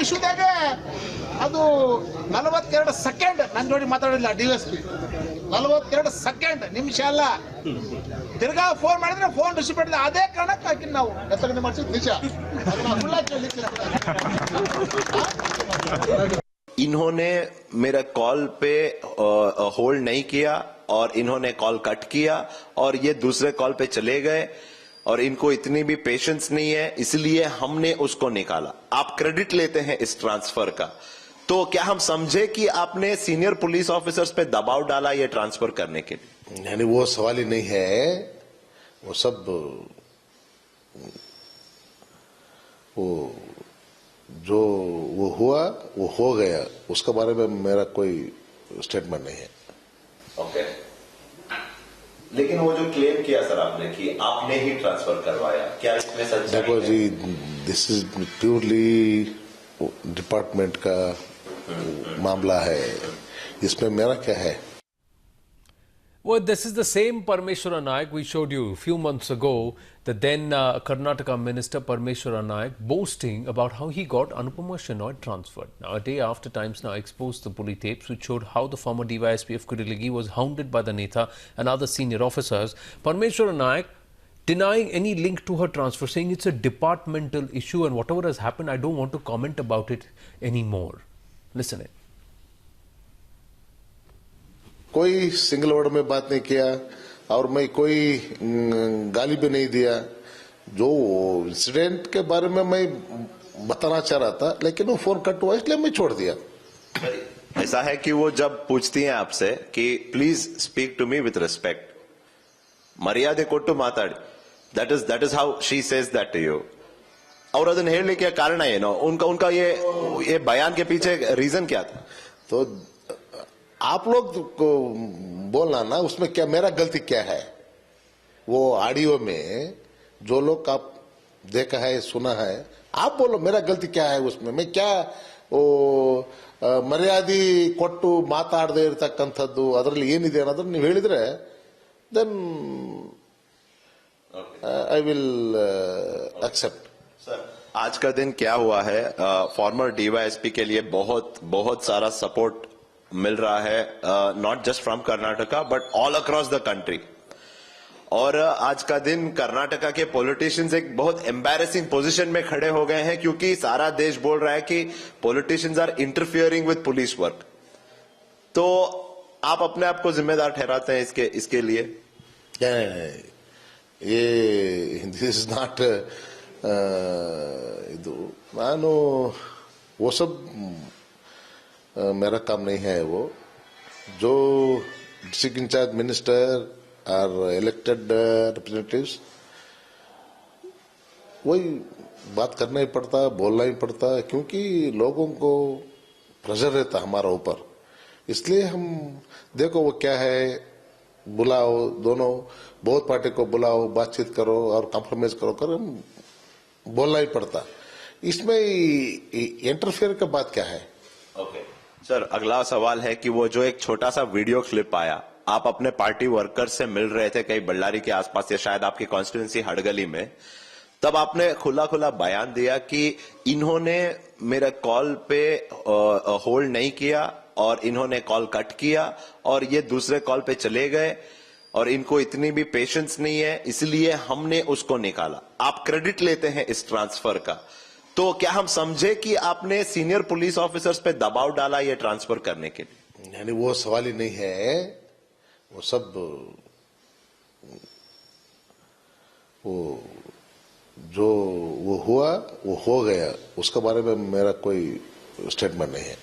ಇಶ್ಯೂದಾಗೆ ಅದು 42 ಸೆಕೆಂಡ್ ನನ್ನ ಜೋಡಿ ಮಾತಾಡಿಲ್ಲ ಡಿಎಸ್ಪಿ. 42 ಸೆಕೆಂಡ್, ನಿಮಿಷ ಅಲ್ಲ. ತಿರ್ಗಾ ಫೋನ್ ಮಾಡಿದ್ರೆ ಫೋನ್ ರಿಸೀವ್ ಮಾಡಿದ್ರೆ ಅದೇ ಕಾರಣಕ್ಕೆ ಹಾಕಿ ನಾವು ಎತ್ತಗಣೆ ಮಾಡಿಸಿದ್ ನಿಜ. इन्होंने मेरा कॉल पे होल्ड नहीं किया और इन्होंने कॉल कट किया और ये दूसरे कॉल पे चले गए और इनको इतनी भी पेशेंस नहीं है, इसलिए हमने उसको निकाला। आप क्रेडिट लेते हैं इस ट्रांसफर का, तो क्या हम समझे कि आपने सीनियर पुलिस ऑफिसर्स पे दबाव डाला ये ट्रांसफर करने के लिए? यानी वो सवाल ही नहीं है, वो सब वो जो वो हुआ वो हो गया, उसके बारे में मेरा कोई स्टेटमेंट नहीं है। ओके, लेकिन वो जो क्लेम किया सर आपने कि आपने ही ट्रांसफर करवाया, क्या इसमें सच्चाई है? देखो जी, दिस इज प्योरली डिपार्टमेंट का मामला है, इसमें मेरा क्या है? Well, this is the same Parmeshwara Naik we showed you a few months ago, the then Karnataka Minister Parmeshwara Naik boasting about how he got Anupama Shenoy transferred. Now, a day after, Times Now exposed the police tapes which showed how the former DYSP of Kuriligi was hounded by the Netha and other senior officers. Parmeshwara Naik denying any link to her transfer, saying it's a departmental issue and whatever has happened, I don't want to comment about it anymore. Listen in. कोई single word में बात नहीं किया और मैं कोई गाली भी नहीं दिया। जो इंसिडेंट के बारे में मैं बताना चाह रहा था, लेकिन वो फोन कट हुआ इसलिए मैं छोड़ दिया। ऐसा है कि वो जब पूछती हैं आपसे कि please speak to me with respect, मर्यादे कोट्टु माताड़ी, that is how she says that to you. और ಅದನ್ನ ಹೇಳಲಿಕ್ಕೆ ಕಾರಣ ಏನು? उनका ये बयान के पीछे रीजन क्या था? तो आप लोग को बोलना ना, उसमें क्या मेरा गलती क्या है? वो ऑडियो में जो लोग आप देखा है सुना है, आप बोलो मेरा गलती क्या है उसमें? मैं क्या वो ಮರ್ಯಾದೆ ಕೊಟ್ಟು ಮಾತಾಡದೇ ಇರತಕ್ಕಂಥದ್ದು ಅದರಲ್ಲಿ ಏನಿದೆ ಅನ್ನೋದನ್ನ ನೀವು ಹೇಳಿದ್ರೆ then I will accept. Sir, आज का दिन क्या हुआ है? फॉर्मर डीवाईएसपी के लिए बहुत सारा सपोर्ट मिल रहा है, not just from Karnataka but all across the country. और आज का दिन कर्नाटका के पॉलिटिशियंस एक बहुत एम्बैरेसिंग पोजीशन में खड़े हो गए हैं, क्योंकि सारा देश बोल रहा है कि politicians are interfering with police work. तो आप अपने आप को जिम्मेदार ठहराते हैं इसके लिए? ये दिस इज नॉट ಇದು ನಾನು वो सब मेरा काम नहीं है। वो जो डिस्ट्रिक्ट इंचार्ज मिनिस्टर और इलेक्टेड रिप्रेजेंटेटिव्स, वही बात करना ही पड़ता, बोलना ही पड़ता, क्योंकि लोगों को प्रेशर रहता हमारा ऊपर। इसलिए हम देखो वो क्या है, बुलाओ दोनों, बहुत पार्टी को बुलाओ, बातचीत करो और कॉम्प्रोमाइज करो हम बोलना ही पड़ता। इसमें इंटरफेयर का बात क्या है? ओके सर, अगला सवाल है कि वो जो एक छोटा सा वीडियो क्लिप आया, आप अपने पार्टी वर्कर्स से मिल रहे थे कहीं बल्लारी के आसपास या शायद आपकी कॉन्स्टिट्यूंसी हड़गली में, तब आपने खुला बयान दिया कि इन्होंने मेरा कॉल पे होल्ड नहीं किया और इन्होंने कॉल कट किया और ये दूसरे कॉल पे चले गए और इनको इतनी भी पेशेंस नहीं है, इसलिए हमने उसको निकाला। आप क्रेडिट लेते हैं इस ट्रांसफर का, तो क्या हम समझे कि आपने सीनियर पुलिस ऑफिसर्स पे दबाव डाला ये ट्रांसफर करने के लिए? यानी वो सवाल ही नहीं है, वो सब वो जो वो हुआ वो हो गया, उसके बारे में मेरा कोई स्टेटमेंट नहीं है।